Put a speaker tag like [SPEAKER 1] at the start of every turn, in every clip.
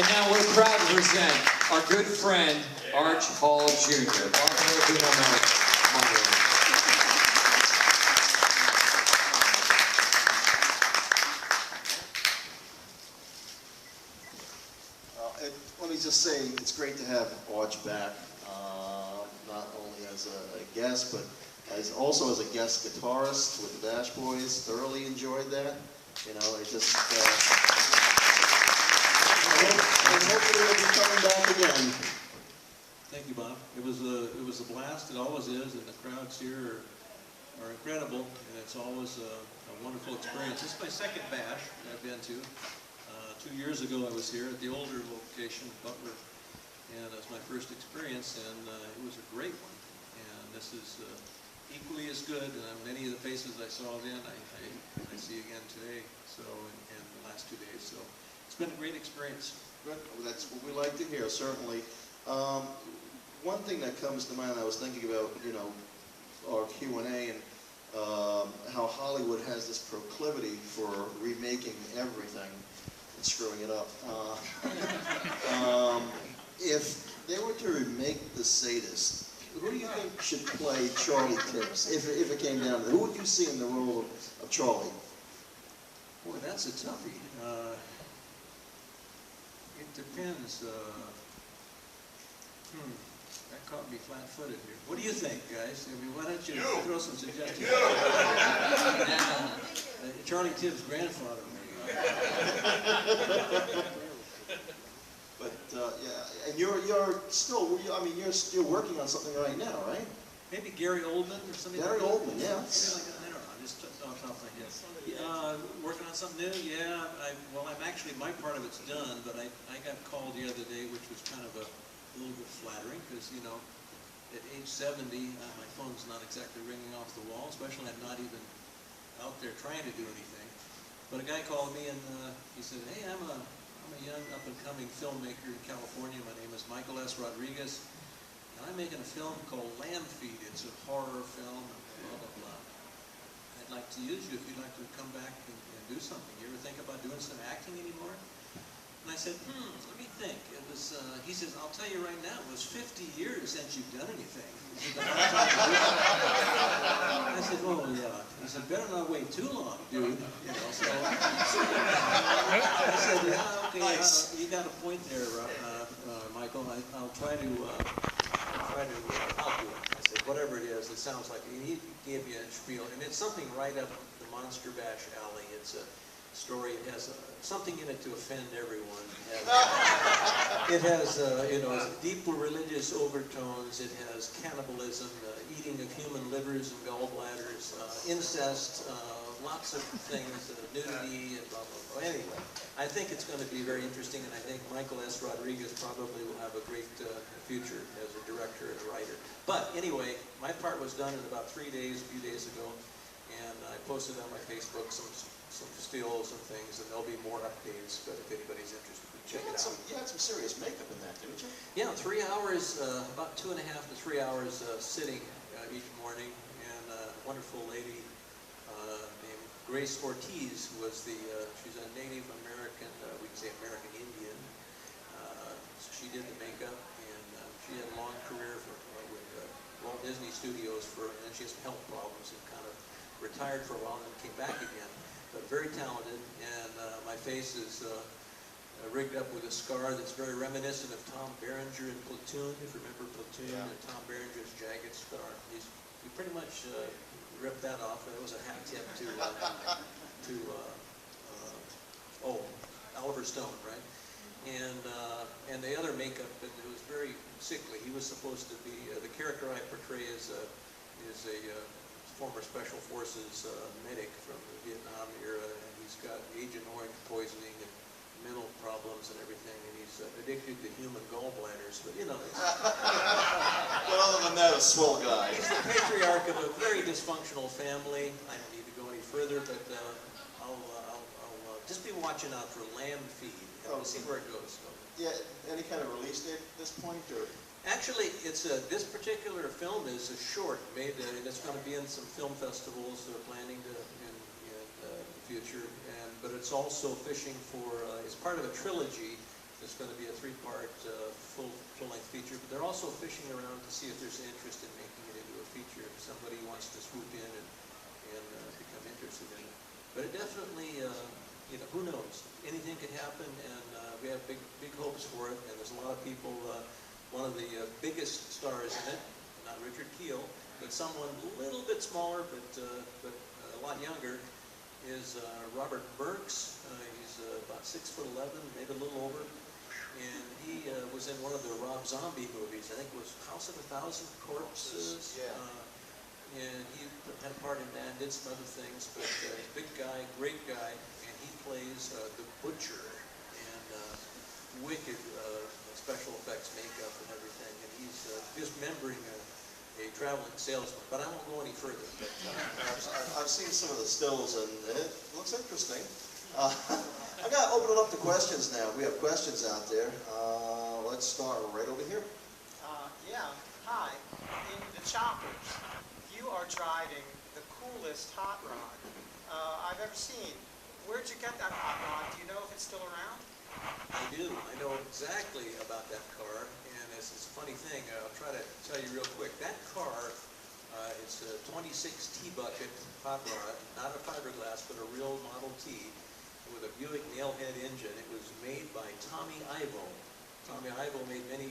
[SPEAKER 1] And now we're proud to present our good friend, Arch Hall Jr.
[SPEAKER 2] Let me just say, it's great to have Arch back, not only as a guest, but also as a guest guitarist with the Bash Boys. Thoroughly enjoyed that. You know, it just, and hopefully we'll be coming back again.
[SPEAKER 3] Thank you, Bob. It was a blast. It always is, and the crowds here are incredible, and it's always a wonderful experience. This is my second bash I've been to. 2 years ago I was here at the older location, Butler, and it was my first experience, and it was a great one. And this is equally as good, and many of the faces I saw then, I see again today, so, and the last 2 days. So it's been a great experience.
[SPEAKER 2] Good. Well, that's what we like to hear, certainly. One thing that comes to mind, I was thinking about, you know, our Q&A and how Hollywood has this proclivity for remaking everything and screwing it up. If they were to remake The Sadist, who do you think should play Charlie Tibbs, if it came down to it? Who would you see in the role of Charlie?
[SPEAKER 3] Boy, that's a toughie. It depends. That caught me flat-footed here. What do you think, guys? I mean, why don't you throw some suggestions? Charlie Tibbs' grandfather.
[SPEAKER 2] But yeah, and you're still, I mean, you're still working on something right now, right?
[SPEAKER 3] Maybe Gary Oldman or something.
[SPEAKER 2] Gary Oldman, yeah.
[SPEAKER 3] I don't know. Just off the top of my head. Working on something new? Yeah. Well, I'm actually, my part of it's done, but I got called the other day, which was kind of a little bit flattering, because, you know, at age 70, my phone's not exactly ringing off the wall, especially I'm not even out there trying to do anything. But a guy called me and he said, "Hey, I'm a young up-and-coming filmmaker in California. My name is Michael S. Rodriguez, and I'm making a film called Lamb Feed. It's a horror film, and blah, blah, blah. I'd like to use you if you'd like to come back and do something. You ever think about doing some acting anymore?" And I said, let me think. It was, he says, "I'll tell you right now, it was 50 years since you've done anything." I said, "Oh, yeah." He said, "Better not wait too long, dude." You know, so I said, "Yeah, okay,
[SPEAKER 2] Nice.
[SPEAKER 3] You got a point there, Michael. I'll try to help you." I said, "Whatever it is, it sounds like," and he gave me a spiel, and it's something right up the Monster Bash alley. It's a story. It has something in it to offend everyone. It has you know, deep religious overtones. It has cannibalism, eating of human livers and gallbladders, incest, lots of things, nudity, and blah, blah, blah. Anyway, I think it's going to be very interesting, and I think Michael S. Rodriguez probably will have a great future as a director and a writer. But anyway, my part was done in about 3 days, a few days ago, and I posted on my Facebook some stills and things, and there'll be more updates, but if anybody's interested, check it out.
[SPEAKER 2] You had some serious makeup in that, didn't you?
[SPEAKER 3] Yeah, 3 hours, about 2.5 to 3 hours sitting each morning, and a wonderful lady named Grace Ortiz was she's a Native American, we can say American Indian. So she did the makeup, and she had a long career with Walt Disney Studios and then she has some health problems and kind of retired for a while and then came back again. But very talented, and my face is rigged up with a scar that's very reminiscent of Tom Berenger in Platoon, if you remember Platoon, and Tom Berenger's jagged scar. He pretty much ripped that off, and it was a hat tip to Oliver Stone, right? And the other makeup, it was very sickly. He was supposed to be, the character I portray is a former Special Forces medic from the Vietnam era, and he's got Agent Orange poisoning and mental problems and everything, and he's addicted to human gallbladders, but you know.
[SPEAKER 2] But other than that, a swell guy.
[SPEAKER 3] He's the patriarch of a very dysfunctional family. I don't need to go any further, but I'll just be watching out for Lamb Feed, and we'll see where it goes. So.
[SPEAKER 2] Yeah, any kind of release date at this point, or?
[SPEAKER 3] Actually, it's this particular film is a short made, and it's going to be in some film festivals they're planning to in the future. But it's also fishing for. It's part of a trilogy. The it's going to be a three-part full-length feature, but they're also fishing around to see if there's interest in making it into a feature, if somebody wants to swoop in and become interested in it. But it definitely, you know, who knows? Anything could happen, and we have big hopes for it, and there's a lot of people. One of the biggest stars in it, not Richard Keel, but someone a little bit smaller, but a lot younger, is Robert Burks. He's about 6'11", maybe a little over, and he was in one of the Rob Zombie movies. I think it was House of a Thousand Corpses.
[SPEAKER 2] Yeah.
[SPEAKER 3] And he had a part in that, did some other things, but big guy, great guy, and he plays the Butcher, and wicked special effects makeup and everything, and he's dismembering a traveling salesman. But I won't go any further. But,
[SPEAKER 2] I've seen some of the stills, and it looks interesting. I'm going to open it up to questions now. We have questions out there. Let's start right over here.
[SPEAKER 4] Yeah, hi. In the choppers, you are driving the coolest hot rod I've ever seen. Where'd you get that hot rod? Do you know if it's still around?
[SPEAKER 3] I do. I know exactly about that car, and it's a funny thing. I'll try to tell you real quick. That car, it's a 26 T-bucket hot rod, not a fiberglass, but a real Model T with a Buick nailhead engine. It was made by Tommy Ivo. Tommy Ivo made many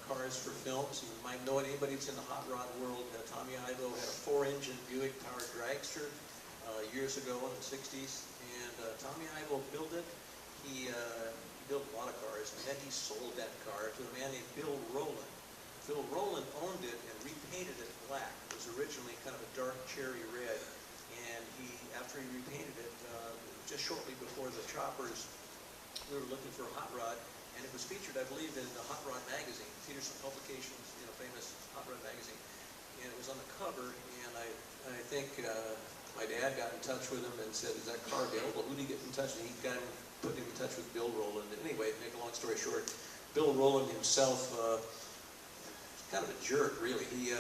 [SPEAKER 3] cars for films. You might know it. Anybody that's in the hot rod world, Tommy Ivo had a 4-engine Buick powered dragster years ago in the 60s, and Tommy Ivo built it. He built a lot of cars, and then he sold that car to a man named Bill Rowland. Bill Rowland owned it and repainted it black. It was originally kind of a dark cherry red, and after he repainted it, just shortly before the choppers, we were looking for a hot rod, and it was featured, I believe, in the Hot Rod magazine, Peterson Publications, you know, famous Hot Rod magazine, and it was on the cover, and I think my dad got in touch with him and said, "Is that car available? Who did he get in touch with?" He got him, put him in touch with Bill Rowland. Anyway, to make a long story short, Bill Rowland himself, kind of a jerk, really. He had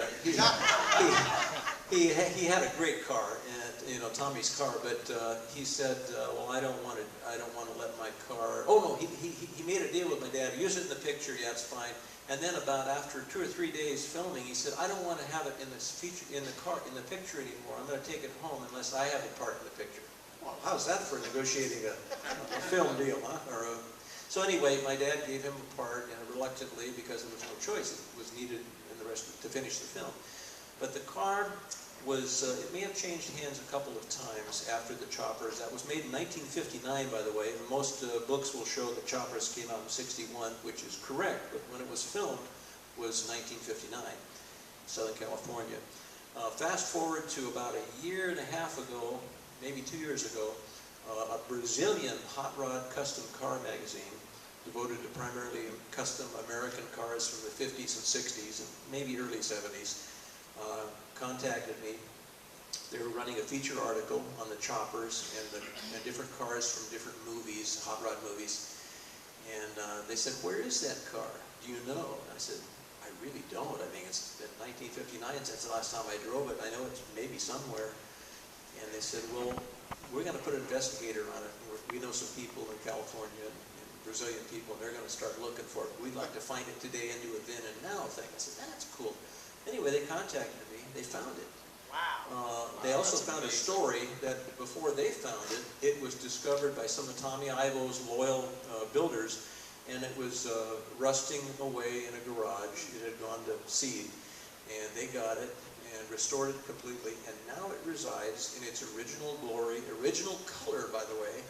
[SPEAKER 3] a great car, and you know, Tommy's car, but he said, "Well, I don't want to let my car." Oh no, he made a deal with my dad. Use it in the picture, yeah, it's fine. And then about after 2 or 3 days filming, he said, "I don't want to have it in this feature in the picture anymore. I'm going to take it home unless I have a part in the picture." Well, how's that for negotiating a film deal, huh? So anyway, my dad gave him a part, and reluctantly, because there was no choice, it was needed in the rest to finish the film. But the car was, it may have changed hands a couple of times after the choppers. That was made in 1959, by the way. Most books will show that choppers came out in '61, which is correct, but when it was filmed was 1959, Southern California. Fast forward to about a year and a half ago, maybe 2 years ago, a Brazilian hot rod custom car magazine devoted to primarily custom American cars from the 50s and 60s and maybe early 70s contacted me. They were running a feature article on the choppers and different cars from different movies, hot rod movies, and they said, "Where is that car? Do you know?" And I said, "I really don't. I mean, it's been 1959 since the last time I drove it. I know it's maybe somewhere." And they said, "Well, we're going to put an investigator on it. We know some people in California and Brazilian people, and they're going to start looking for it. We'd like to find it today and do a then and now thing." I said, "That's cool." Anyway, they contacted me. They found it.
[SPEAKER 4] Wow.
[SPEAKER 3] They also found a story that before they found it, it was discovered by some of Tommy Ivo's loyal builders, and it was rusting away in a garage. It had gone to seed, and they got it and restored it completely, and now it resides in its original glory, original color, by the way,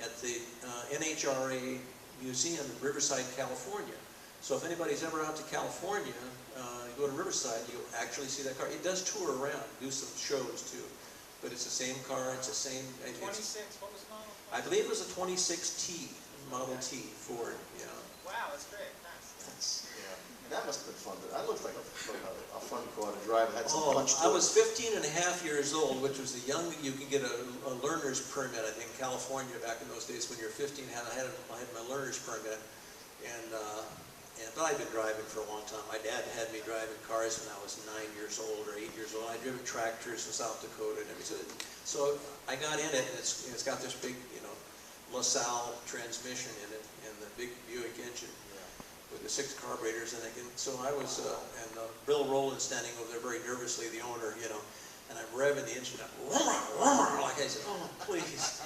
[SPEAKER 3] at the NHRA Museum in Riverside, California. So if anybody's ever out to California, go to Riverside, you'll actually see that car. It does tour around, do some shows too, but it's the same car, it's the same.
[SPEAKER 4] 26, what was the model?
[SPEAKER 3] I believe it was a 26T, Model T Ford, yeah.
[SPEAKER 4] Wow, that's great. Nice.
[SPEAKER 2] Yeah. That must have been fun. That looked like a fun car to drive. It had some punch to
[SPEAKER 3] I
[SPEAKER 2] it.
[SPEAKER 3] was 15 and a half years old, which was the young, you can get a learner's permit, I think, in California back in those days. When you're 15, I had my learner's permit, but I'd been driving for a long time. My dad had me driving cars when I was 9 years old or 8 years old. I'd driven tractors in South Dakota and everything. So I got in it, and it's got this big, LaSalle transmission in it, and the big Buick engine with the 6 carburetors, and so I was, Bill Rowland standing over there very nervously, the owner, you know, and I'm revving the engine up, like I said, oh, please.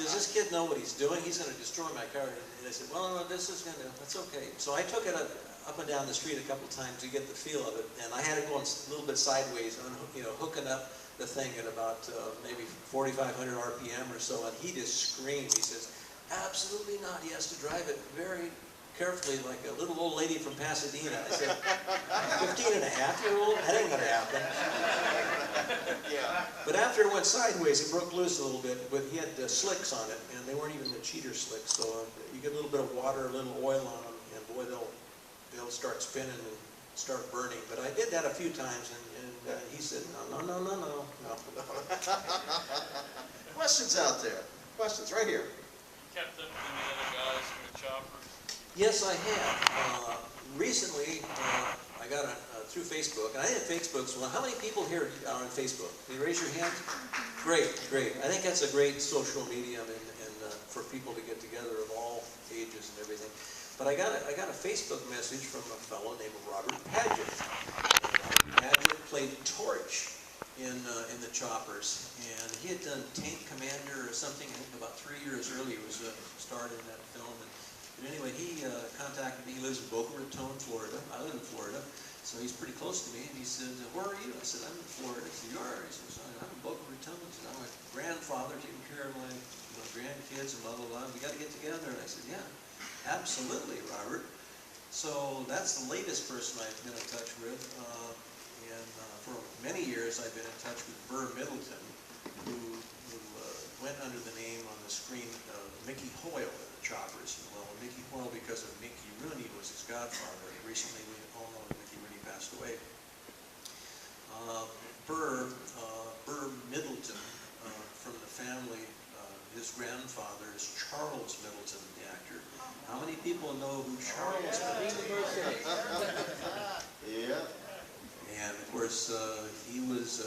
[SPEAKER 3] Does this kid know what he's doing? He's going to destroy my car. And I said, well, no, that's okay. So I took it up and down the street a couple times to get the feel of it, and I had it going a little bit sideways, hooking up the thing at about maybe 4,500 RPM or so, and he just screamed. He says, absolutely not. He has to drive it very carefully, like a little old lady from Pasadena. I said, 15-and-a-half-year-old? That ain't gonna happen.
[SPEAKER 2] Yeah.
[SPEAKER 3] But after it went sideways, it broke loose a little bit, but he had slicks on it, and they weren't even the cheater slicks, so you get a little bit of water, a little oil on them, and boy, they'll start spinning and start burning. But I did that a few times, and he said, no.
[SPEAKER 2] Questions out there? Questions, right here.
[SPEAKER 5] Kept up with the other guys from the choppers.
[SPEAKER 3] Yes, I have. Recently, I got through Facebook, and I did Facebook. So how many people here are on Facebook? Can you raise your hand? Great. I think that's a great social medium and for people to get together of all ages and everything. But I got a Facebook message from a fellow named Robert Paget. Paget played Torch in the Choppers, and he had done Tank Commander or something. I think about 3 years earlier was starred in that film. But anyway, he contacted me. He lives in Boca Raton, Florida. I live in Florida, so he's pretty close to me. And he said, where are you? I said, I'm in Florida. He said, you are? He says, I'm in Boca Raton. He said, I'm a grandfather taking care of my grandkids and blah, blah, blah. We got to get together. And I said, yeah, absolutely, Robert. So that's the latest person I've been in touch with. For many years, I've been in touch with Burr Middleton, who went under the name on the screen of Mickey Hoyle in the Choppers. Well, Mickey Hoyle, because of Mickey Rooney, was his godfather. Recently, we all know that Mickey Rooney passed away. Burr Middleton, from the family, his grandfather is Charles Middleton, the actor. How many people know who Charles Middleton is?
[SPEAKER 2] Yeah.
[SPEAKER 3] And of course, he was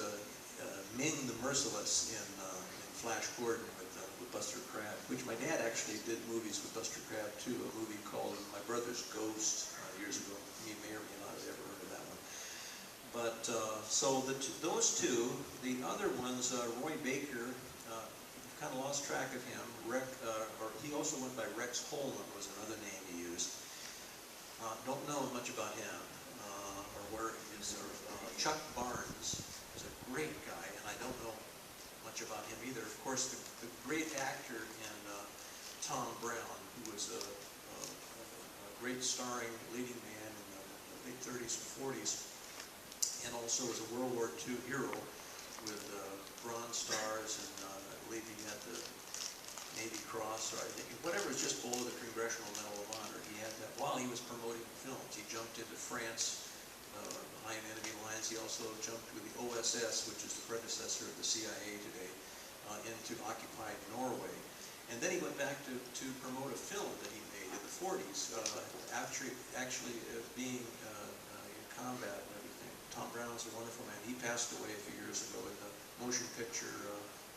[SPEAKER 3] Ming the Merciless in Flash Gordon with Buster Crabbe, which my dad actually did movies with Buster Crabbe too, a movie called My Brother's Ghost years ago. You may or may not have ever heard of that one. But so those two, the other ones, Roy Baker, kind of lost track of him. Or he also went by Rex Holman was another name he used. Don't know much about him or where he is. Chuck Barnes is a great guy, and I don't know much about him either. Of course, the great actor in Tom Brown, who was a great starring leading man in the late 30s and 40s, and also was a World War II hero with Bronze Stars, and I believe he had the Navy Cross, or I think, whatever is just below the Congressional Medal of Honor. He had that while he was promoting films. He jumped into France behind enemy lines. He also jumped with the OSS, which is the predecessor of the CIA today, into occupied Norway. And then he went back to promote a film that he made in the 40s, after actually being in combat and everything. Tom Brown's a wonderful man. He passed away a few years ago in the motion picture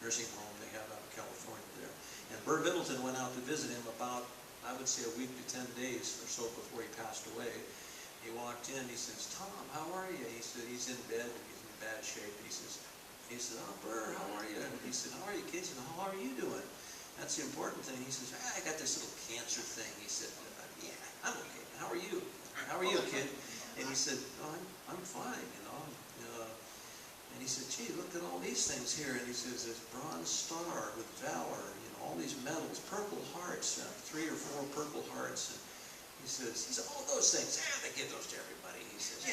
[SPEAKER 3] nursing home they have out in California there. And Burr Middleton went out to visit him about, I would say, a week to 10 days or so before he passed away. He walked in, he says, Tom, how are you? He said, he's in bed, he's in bad shape. He said, oh, Burr, how are you? And he said, how are you, kids? And how are you doing? That's the important thing. He says, I got this little cancer thing. He said, yeah, I'm okay. How are you? How are you, kid? And he said, oh, I'm fine, you know. And he said, gee, look at all these things here. And he says, there's Bronze Star with Valor, all these medals, Purple Hearts, 3 or 4 Purple Hearts. And he says, all those things, they give those to everybody. He says,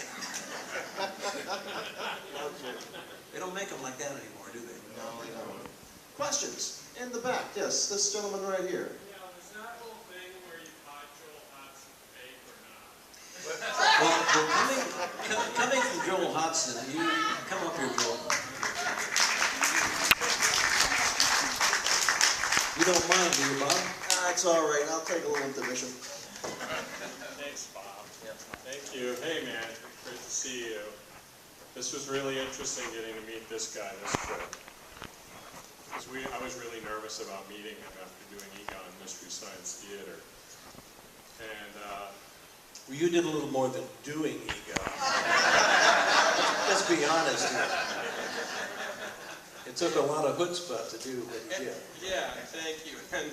[SPEAKER 3] They don't make them like that anymore, do they?
[SPEAKER 2] No, they don't. Questions? In the back, yes, this gentleman right here.
[SPEAKER 5] Yeah, is that whole thing where you caught Joel Hodgson fake or not?
[SPEAKER 3] Well, coming from Joel Hodgson, you come up here, Joel. You don't mind, do you, Bob?
[SPEAKER 2] It's all right. I'll take a little intermission.
[SPEAKER 5] Thanks, Bob. Thank you. Hey, man, great to see you. This was really interesting getting to meet this guy this trip. Because I was really nervous about meeting him after doing Egon Mystery Science Theater. And
[SPEAKER 3] Well, you did a little more than doing ego. Let's be honest here. It took a lot of chutzpah to do what you did.
[SPEAKER 5] yeah, thank you. And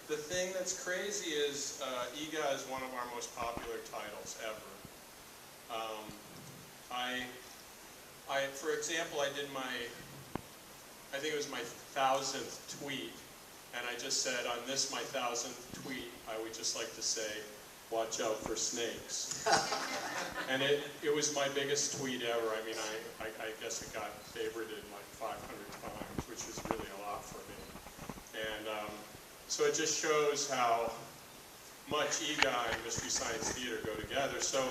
[SPEAKER 5] the thing that's crazy is EGA is one of our most popular titles ever. For example, I did I think it was my 1000th tweet, and I just said on this, my 1000th tweet, I would just like to say, watch out for snakes. And it was my biggest tweet ever. I mean, I guess it got favorited like 500 times, which is really a lot for me. And so it just shows how much EGA and Mystery Science Theater go together. So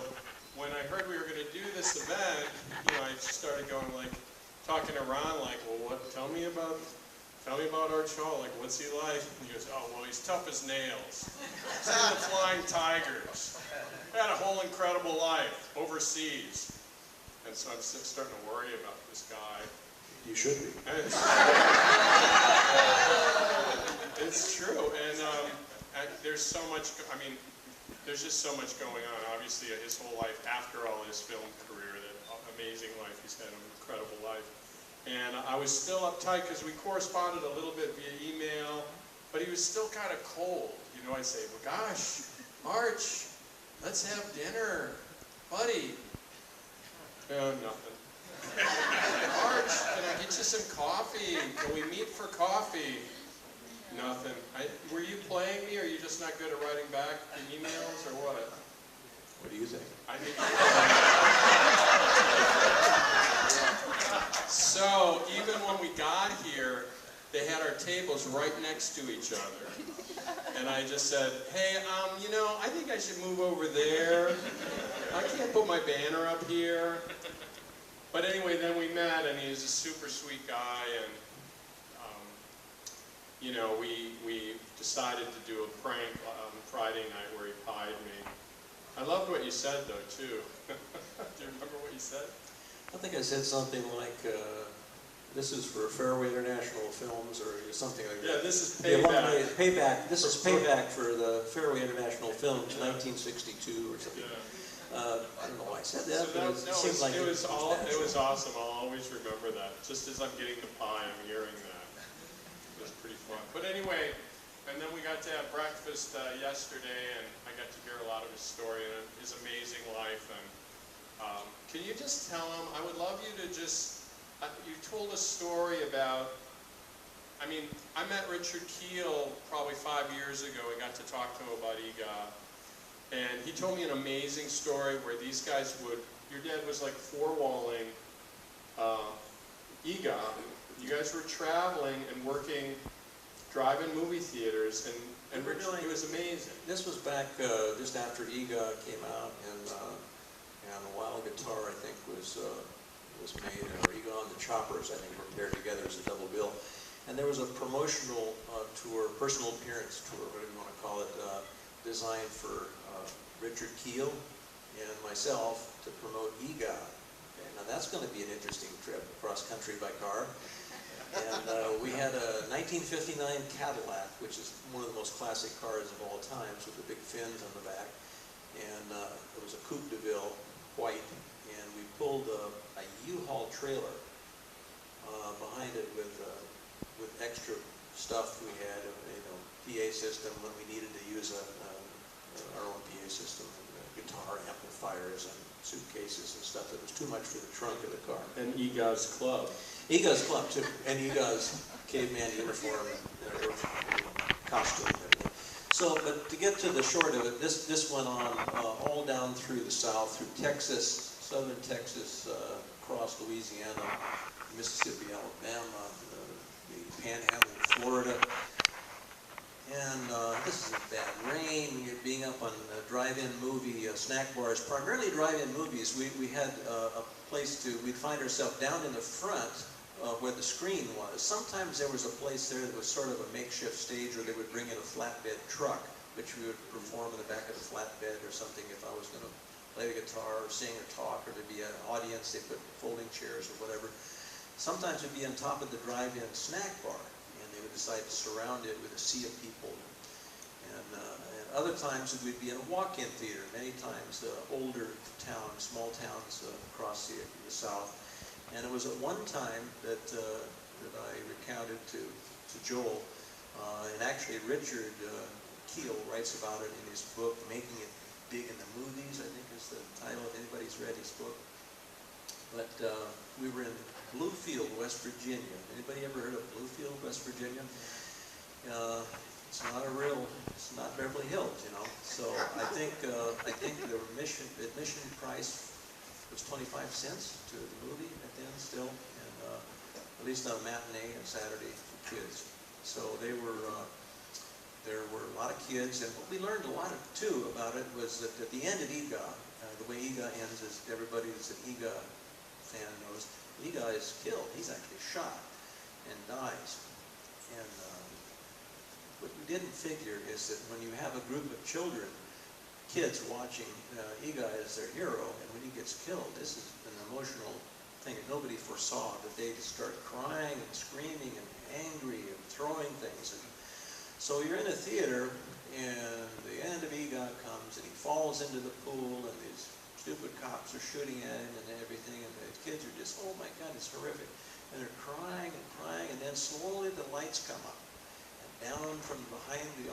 [SPEAKER 5] when I heard we were going to do this event, I just started going like, talking to Ron like, well, tell me about Arch Hall, like, what's he like? And he goes, oh, well, he's tough as nails. He's in the Flying Tigers. Had a whole incredible life overseas. And so I'm starting to worry about this guy.
[SPEAKER 3] You should be.
[SPEAKER 5] It's true, and there's so much, there's just so much going on. Obviously, his whole life after all his film career, that amazing life, he's had an incredible life. And I was still uptight because we corresponded a little bit via email, but he was still kind of cold. I say, well, gosh, Arch, let's have dinner, buddy. No, nothing. Arch, can I get you some coffee? Can we meet for coffee? Nothing. Were you playing me, or are you just not good at writing back the emails, or what?
[SPEAKER 3] What do you think?
[SPEAKER 5] So even when we got here, they had our tables right next to each other. And I just said, hey, I think I should move over there. I can't put my banner up here. But anyway, then we met, and he's a super sweet guy, and we decided to do a prank on Friday night where he pied me. I loved what you said, though, too. Do you remember what you said?
[SPEAKER 3] I think I said something like, this is for Fairway International Films, or something like that.
[SPEAKER 5] Yeah, this is payback.
[SPEAKER 3] This is payback for the Fairway International Films, 1962 or something.
[SPEAKER 5] Yeah.
[SPEAKER 3] I don't know why I said that,
[SPEAKER 5] So
[SPEAKER 3] but it seemed like
[SPEAKER 5] it was
[SPEAKER 3] natural.
[SPEAKER 5] awesome. I'll always remember that. Just as I'm getting the pie, I'm hearing that. It was pretty fun. But anyway, and then we got to have breakfast yesterday, and I got to hear a lot of his story and his amazing life. And can you just tell him? I would love you to just. You told a story about. I met Richard Keel probably 5 years ago. I got to talk to him about EGA. And he told me an amazing story where these guys your dad was like four-walling EGA. You guys were traveling and working, driving movie theaters, and Richard, it was amazing.
[SPEAKER 3] This was back just after EGA came out, and the Wild Guitar, I think, was made, or EGA on the Choppers, I think, were paired together as a double bill. And there was a promotional tour, personal appearance tour, whatever you want to call it, designed for Richard Keel and myself to promote EGA. Okay, now that's going to be an interesting trip across country by car. And we had a 1959 Cadillac, which is one of the most classic cars of all times, with the big fins on the back. And it was a Coupe de Ville, white, and we pulled a U-Haul trailer behind it with extra stuff we had, PA system when we needed to use our own PA system, and guitar amplifiers and suitcases and stuff that was too much for the trunk of the car.
[SPEAKER 5] And EGA's club.
[SPEAKER 3] EGA's club too, and EGA's caveman uniform and costume and everything. So, but to get to the short of it, this went on all down through the South, through Texas, southern Texas, across Louisiana, Mississippi, Alabama, the Panhandle of Florida. And this is bad rain. You're being up on drive-in movie snack bars, primarily drive-in movies. We had a place we'd find ourselves down in the front where the screen was. Sometimes there was a place there that was sort of a makeshift stage, or they would bring in a flatbed truck, which we would perform in the back of the flatbed or something if I was going to play the guitar or sing or talk, or there'd be an audience, they put folding chairs or whatever. Sometimes it'd be on top of the drive-in snack bar, and they would decide to surround it with a sea of people. And Other times we'd be in a walk-in theater, many times older towns, small towns across the South. And it was at one time that I recounted to Joel, and actually Richard Keel writes about it in his book, Making It Big in the Movies, I think is the title, if anybody's read his book. But we were in Bluefield, West Virginia. Anybody ever heard of Bluefield, West Virginia? It's not Beverly Hills, you know. So I think the admission price was 25 cents to the movie at the end still, and at least on a matinee and Saturday for kids. So there were a lot of kids, and what we learned a lot too about it was that at the end of EGA, the way EGA ends is everybody that's an EGA fan knows, EGA is killed. He's actually shot and dies. And what we didn't figure is that when you have a group of children, kids watching EGA as their hero, and when he gets killed, this is an emotional thing that nobody foresaw, that they just start crying and screaming and angry and throwing things. And so you're in a theater, and the end of EGA comes, and he falls into the pool, and these stupid cops are shooting at him and everything, and the kids are just, oh my God, it's horrific. And they're crying, and then slowly the lights come up. Down from behind the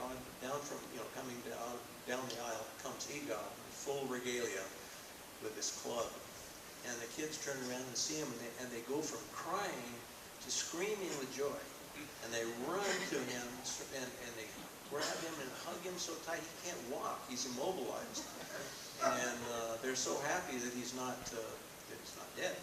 [SPEAKER 3] coming down the aisle comes EGA in full regalia with this club. And the kids turn around and see him, and they go from crying to screaming with joy. And they run to him, and they grab him and hug him so tight he can't walk. He's immobilized. And they're so happy that he's not dead.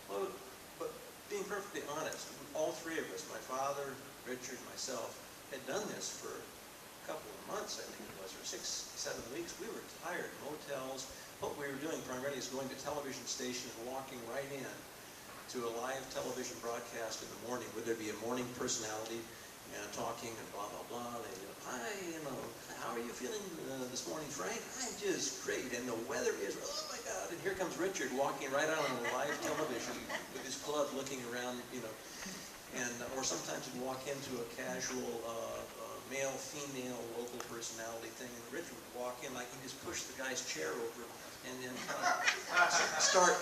[SPEAKER 3] Well, but being perfectly honest, all three of us, my father, Richard, myself, had done this for a couple of months, I think it was, or 6, 7 weeks. We were tired, motels. What we were doing primarily is going to television stations and walking right in to a live television broadcast in the morning, where there'd be a morning personality and talking and blah, blah, blah. They, hi, how are you feeling this morning, Frank? I'm just great. And the weather is, oh my God. And here comes Richard walking right out on live television with his club looking around, And, or sometimes you'd walk into a casual male-female local personality thing, and Richard would walk in like he just pushed the guy's chair over and then start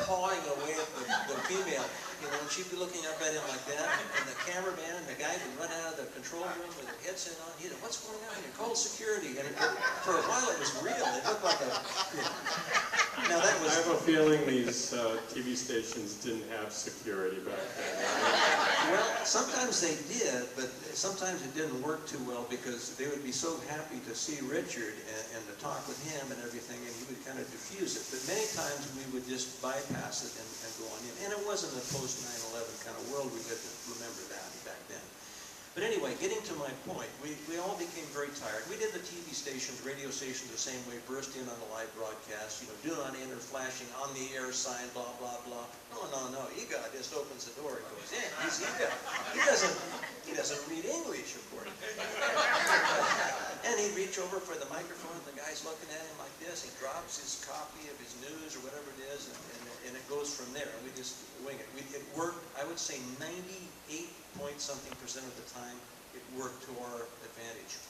[SPEAKER 3] pawing away at the female. And she'd be looking up at him like that, and the cameraman and the guy would run out of the control room with a headset on. He'd say, what's going on here? Call security. And for a while it was real. It looked like a... Now that was...
[SPEAKER 5] I have a feeling these TV stations didn't have security back then.
[SPEAKER 3] Well, sometimes they did, but sometimes it didn't work too well because they would be so happy to see Richard and to talk with him and everything, and he would kind of diffuse it. But many times we would just bypass it and go on in. And it wasn't a post-9/11 kind of world. We had to remember that back then. But anyway, getting to my point, we all became very tired. We did the TV stations, radio stations the same way, burst in on the live broadcast, do not enter, flashing on the air sign, blah, blah, blah. No. EGA just opens the door and goes in. He's EGA. He doesn't read English, of course. And he'd reach over for the microphone, and the guy's looking at him like this. He drops his copy of his news or whatever it is, and it goes from there. And we just wing it. It worked, I would say 98-point-something% of the time, it worked to our advantage.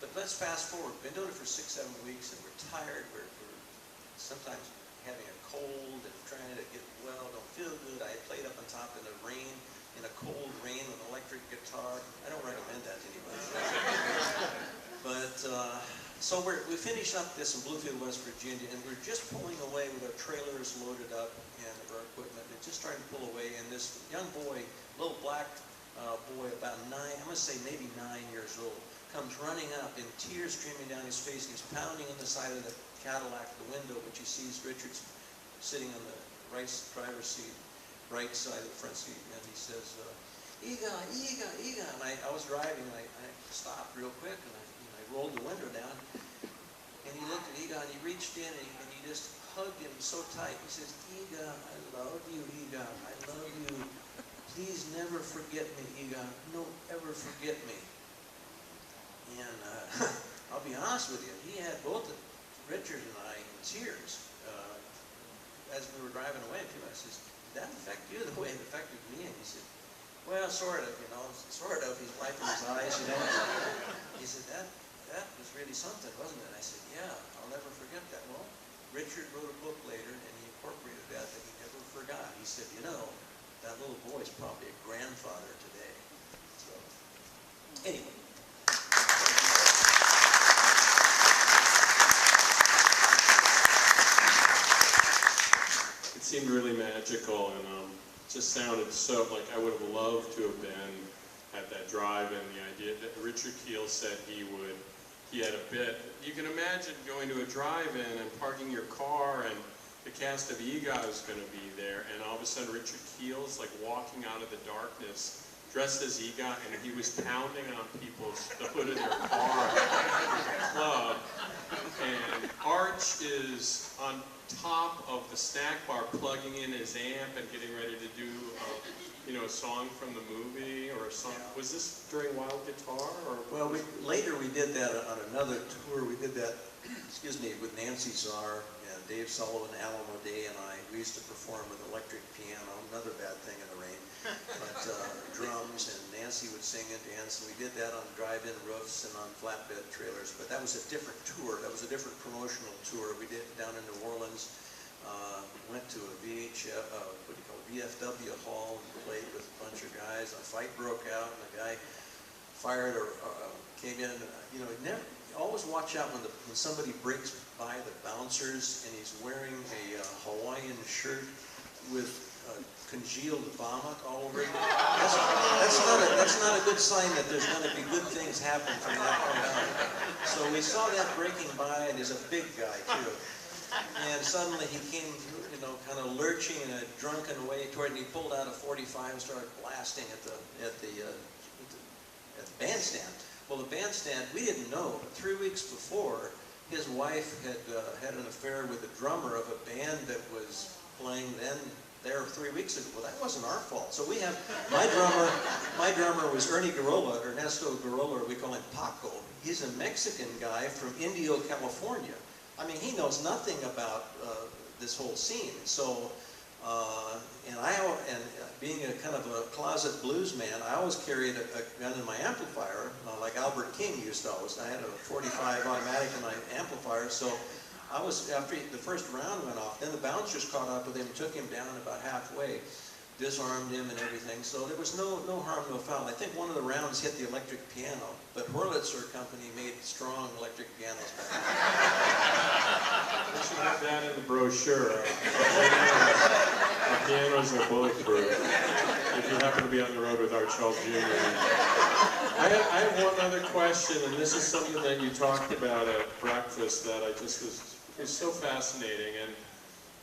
[SPEAKER 3] But let's fast forward. We've been doing it for 6, 7 weeks, and we're tired. We're sometimes having a cold and trying to get well, don't feel good. I played up on top in the rain, in a cold rain with an electric guitar. I don't recommend that to anybody. But, so we finished up this in Bluefield, West Virginia, and we're just pulling away with our trailers loaded up and our equipment. It's just starting to pull away, and this young boy, little black boy, about 9, I'm going to say maybe 9 years old, comes running up and tears streaming down his face. He's pounding on the side of the Cadillac, the window, which he sees Richard's sitting on the right driver's seat, right side of the front seat, and he says, EGA. And I was driving, and I stopped real quick, and I rolled the window down, and he looked at EGA, and he reached in, and he just hugged him so tight. He says, EGA, I love you, EGA, I love you. Please never forget me, EGA. Don't ever forget me. And I'll be honest with you, he had both Richard and I in tears as we were driving away. I said, did that affect you the way it affected me? And he said, Well, sort of, you know, sort of. He's wiping his eyes, you know. He said, that was really something, wasn't it? I said, yeah, I'll never forget that. Well, Richard wrote a book later, and he incorporated that he never forgot. He said, you know, that little boy's probably a grandfather today. So, anyway.
[SPEAKER 5] It seemed really magical, and just sounded so like I would have loved to have been at that drive-in. The idea that Richard Kiel said he had a bit. You can imagine going to a drive-in and parking your car, and the cast of EGOT is going to be there, and all of a sudden Richard Kiel's like walking out of the darkness, dressed as EGOT, and he was pounding on the hood of their car at the club. And Arch is on top of the snack bar plugging in his amp and getting ready to do a song from the movie or a song. Was this during Wild Guitar? Or?
[SPEAKER 3] Well, later we did that on another tour. We did that, excuse me, with Nancy Czar and Dave Sullivan, Alamo Day, and I. We used to perform with electric piano, another bad thing in the rain, but drums, and Nancy would sing and dance, and we did that on drive-in roofs and on flatbed trailers, but that was a different tour. That was a different promotional tour. We did it down in New Orleans. Went to a VFW hall and played with a bunch of guys. A fight broke out, and the guy fired or came in. You always watch out when somebody breaks by the bouncers and he's wearing a Hawaiian shirt with congealed vomit all over it. That's not a good sign that there's going to be good things happen from that point on. So we saw that breaking by, and he's a big guy too. And suddenly he came, kind of lurching in a drunken way toward, and he pulled out a .45 and started blasting at the bandstand. Well, the bandstand, we didn't know, but 3 weeks before, his wife had an affair with the drummer of a band that was playing there 3 weeks ago. Well, that wasn't our fault. So we have, my drummer was Ernie Garola, Ernesto Garola, we call him Paco. He's a Mexican guy from Indio, California. I mean, he knows nothing about this whole scene. So, and being a kind of a closet blues man, I always carried a gun in my amplifier, like Albert King used to always. I had a .45 automatic in my amplifier, so I was, after the first round went off, then the bouncers caught up with him, took him down about halfway, disarmed him and everything, so there was no harm, no foul. I think one of the rounds hit the electric piano, but Wurlitzer Company made strong electric pianos back then.
[SPEAKER 5] We should have that in the brochure. Our pianos are bulletproof. If you happen to be on the road with Arch Hall Jr. I have one other question, and this is something that you talked about at breakfast that I just was so fascinating. And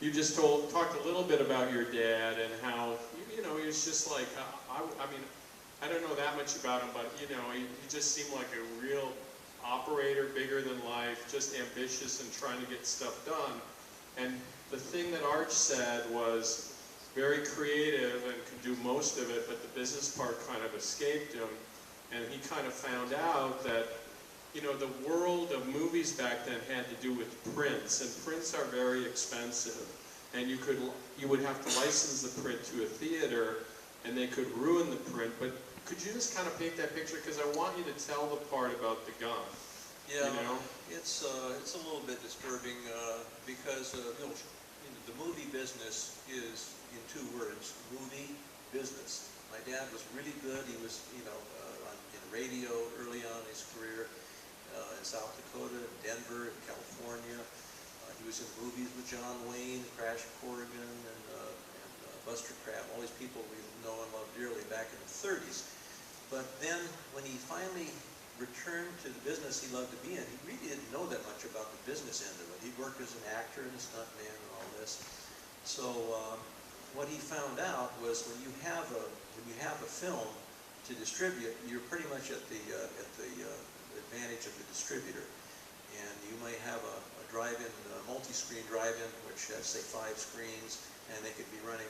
[SPEAKER 5] you just talked a little bit about your dad and how, he was just like, I mean, I don't know that much about him, but, he just seemed like a real operator, bigger than life, just ambitious and trying to get stuff done. And the thing that Arch said was very creative and could do most of it, but the business part kind of escaped him. And he kind of found out that, the world of movies back then had to do with prints, and prints are very expensive. And you would have to license the print to a theater, and they could ruin the print. But could you just kind of paint that picture? Because I want you to tell the part about the gun.
[SPEAKER 3] Yeah, it's a little bit disturbing because the movie business is in two words: movie business. My dad was really good. He was, in radio early on in his career in South Dakota, Denver, California. He was in movies with John Wayne, Crash Corrigan, and Buster Crabbe, all these people we know and love dearly back in the 30s. But then when he finally returned to the business he loved to be in, he really didn't know that much about the business end of it. He worked as an actor and a stuntman and all this. So what he found out was when you have a film to distribute, you're pretty much at the advantage of the distributor. And you might have a drive-in, multi-screen drive-in, which has, say, 5 screens, and they could be running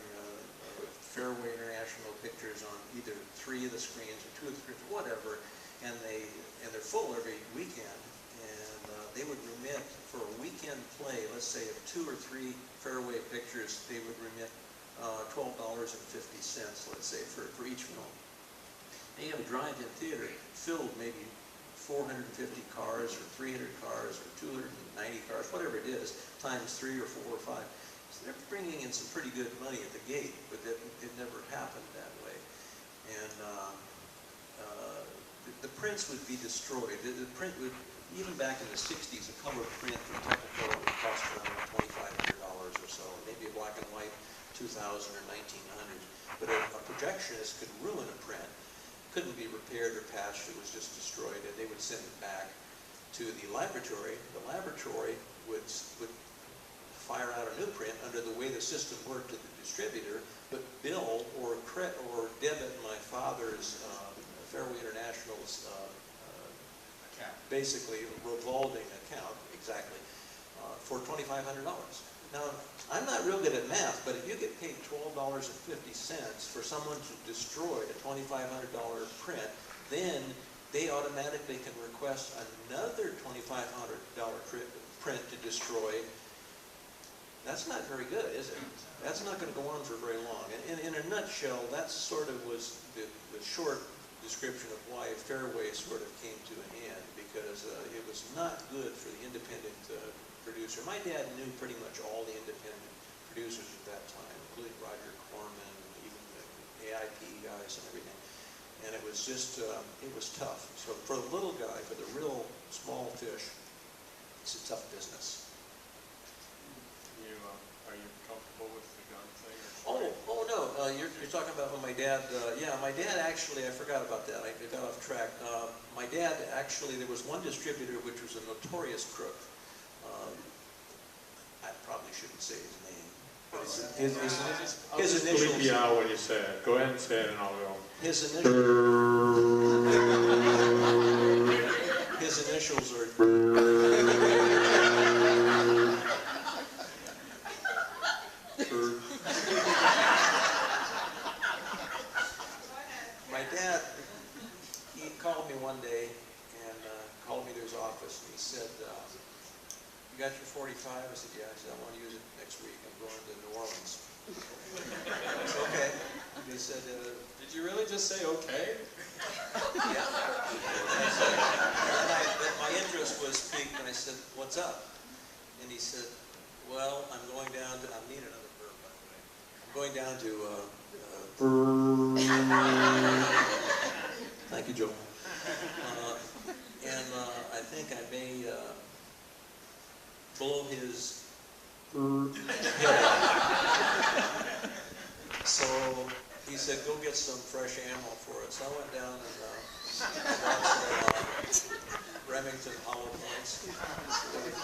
[SPEAKER 3] Fairway International pictures on either 3 of the screens or 2 of the screens, or whatever, and they're full every weekend. and they would remit for a weekend play, let's say of 2 or 3 fairway pictures, they would remit $12.50, let's say, for each film. And you have a drive-in theater filled maybe 450 cars or 300 cars or 290 cars, whatever it is, times 3 or 4 or 5. So they're bringing in some pretty good money at the gate, but it never happened that way. And the prints would be destroyed. The print would, even back in the 60s, a color print from Technicolor would cost around $2,500 or so, maybe a black and white 2000 or 1900. But a projectionist could ruin a print. Couldn't be repaired or patched, it was just destroyed, and they would send it back to the laboratory. The laboratory would fire out a new print under the way the system worked to the distributor, but bill or debit my father's Fairway International's basically revolving account, exactly, for $2,500. Now, I'm not real good at math, but if you get paid $12.50 for someone to destroy a $2,500 print, then they automatically can request another $2,500 print to destroy. That's not very good, is it? That's not going to go on for very long. And in a nutshell, that sort of was the short description of why Fairway sort of came to an end, because it was not good for the independent producer. My dad knew pretty much all the independent producers at that time, including Roger Corman, even the AIP guys and everything. And it was just, it was tough. So for the little guy, for the real small fish, it's a tough business.
[SPEAKER 5] Are you comfortable with the gun thing?
[SPEAKER 3] Oh no, you're talking about when my dad, yeah, my dad actually, I forgot about that, I got off track. My dad actually, there was one distributor which was a notorious crook. I probably shouldn't say his name. But his initials.
[SPEAKER 5] Bleep you out when you say it. Go ahead and say it and I'll go.
[SPEAKER 3] His initials are. My dad, he called me one day and called me to his office and he said, "You got your 45? I said, "Yeah." I said, "I want to use it next week. I'm going to New Orleans." I said, "Okay." He said,
[SPEAKER 5] Did you really just say okay?
[SPEAKER 3] "Yeah." I said, and then my interest was piqued and I said, "What's up?" And he said, "Well, I'm going down to, I need another burp, by the way. I'm going down to, thank you, Joe. And I think I may blow his head out." So he said, "Go get some fresh ammo for it." So I went down and bought some Remington hollow points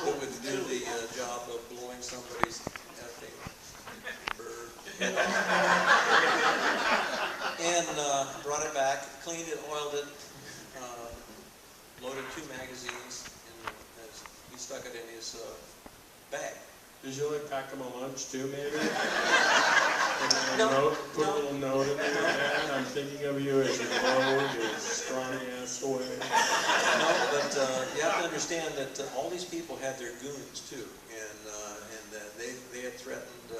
[SPEAKER 3] that would do the job of blowing somebody's effing bird head off. And brought it back, cleaned it, oiled it, loaded 2 magazines, and he stuck it in his bag.
[SPEAKER 5] Did you like pack them a lunch too, maybe?
[SPEAKER 3] No,
[SPEAKER 5] Put a little note in there. Man, I'm thinking of you as you load your scrawny ass away.
[SPEAKER 3] No, but you have to understand that all these people had their goons too, and they had threatened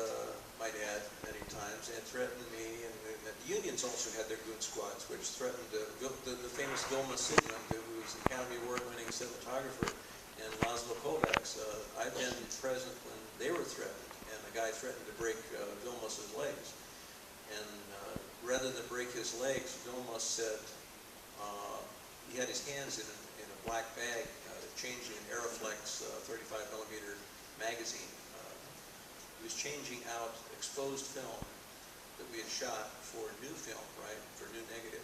[SPEAKER 3] my dad many times. They had threatened me, and the unions also had their goon squads, which threatened the famous Vilma Sigmund, who was an Academy Award-winning cinematographer, and Laszlo Kovacs. I've been present when they were threatened, and a guy threatened to break Vilmos' legs. And rather than break his legs, Vilmos said he had his hands in a black bag, changing an Aeroflex 35 millimeter magazine. He was changing out exposed film that we had shot for new film, right, for new negative.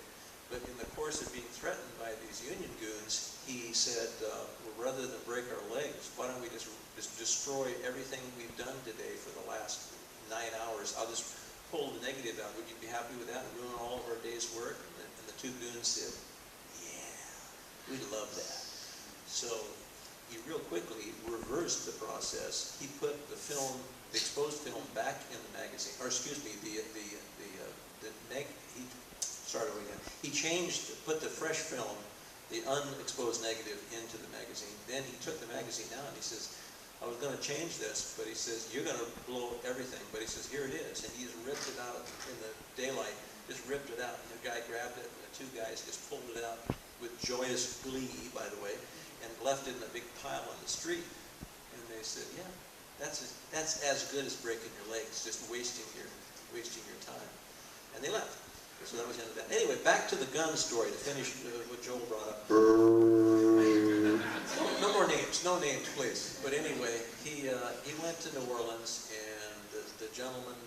[SPEAKER 3] But in the course of being threatened by these union goons, he said, well, rather than break our legs, why don't we just destroy everything we've done today for the last 9 hours? I'll just pull the negative out. Would you be happy with that and ruin all of our day's work? And the 2 goons said, yeah, we'd love that. So he real quickly reversed the process. He put the film, the exposed film, back in the magazine, or excuse me, he changed, put the fresh film the unexposed negative into the magazine. Then he took the magazine down and he says, I was going to change this, but he says, you're going to blow everything. But he says, here it is. And he just ripped it out in the daylight, just ripped it out. And the guy grabbed it, and the two guys just pulled it out with joyous glee, by the way, and left it in a big pile on the street. And they said, yeah, that's as good as breaking your legs, just wasting your time. And they left. So that was the end of that. Anyway, back to the gun story to finish what Joel brought up. No more names, no names, please. But anyway, he went to New Orleans, and the gentleman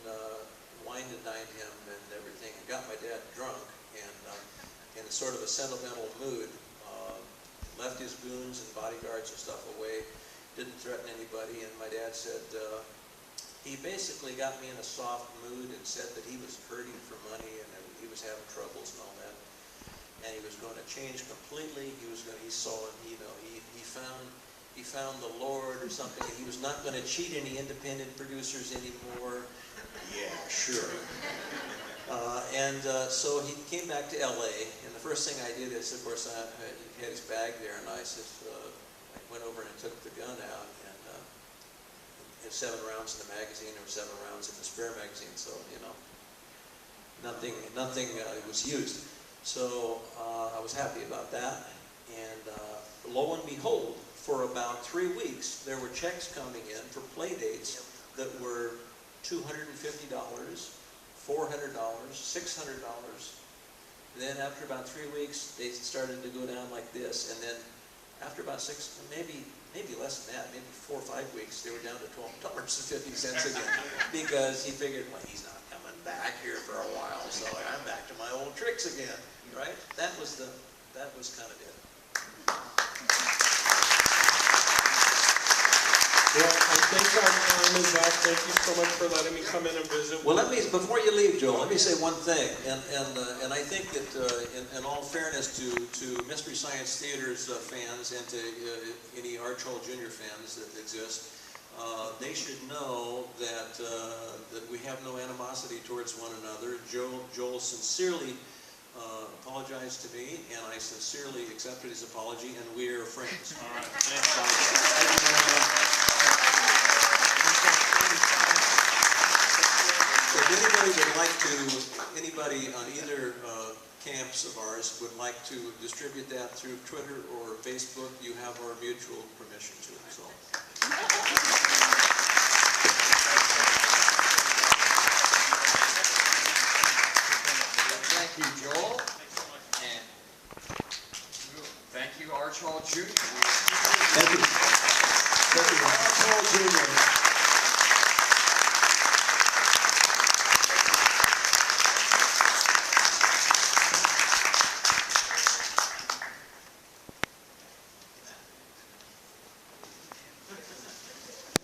[SPEAKER 3] wined and dined him and everything, and got my dad drunk, and in a sort of a sentimental mood, left his goons and bodyguards and stuff away, didn't threaten anybody, and my dad said, he basically got me in a soft mood and said that he was hurting for money and he was having troubles and all that, and he was going to change completely. He saw, he found the Lord or something, and he was not going to cheat any independent producers anymore. Yeah, sure. So he came back to LA, and the first thing I did is, of course, he had his bag there, and I said, I went over and took the gun out, and had 7 rounds in the magazine, or 7 rounds in the spare magazine, so, you know, nothing was used. So I was happy about that, and lo and behold, for about 3 weeks, there were checks coming in for play dates that were $250, $400, $600. Then after about 3 weeks, they started to go down like this, and then after about 6, maybe less than that, maybe 4 or 5 weeks, they were down to $12.50 again, because he figured, well, he's not coming back here for a while, so I'm back to my old tricks again, right? That was kind of it.
[SPEAKER 5] Well, I think our time is up. Thank you so much for letting me come in and visit.
[SPEAKER 3] Well, before you leave, Joel, let me say one thing, and I think that in all fairness to Mystery Science Theater's fans and to any Arch Hall Jr. fans that exist, they should know that we have no animosity towards one another. Joel sincerely apologized to me, and I sincerely accepted his apology, and we are friends.
[SPEAKER 5] All right. Thanks.
[SPEAKER 3] Thank you very much. So if anybody on either camps of ours would like to distribute that through Twitter or Facebook, you have our mutual permission to. So.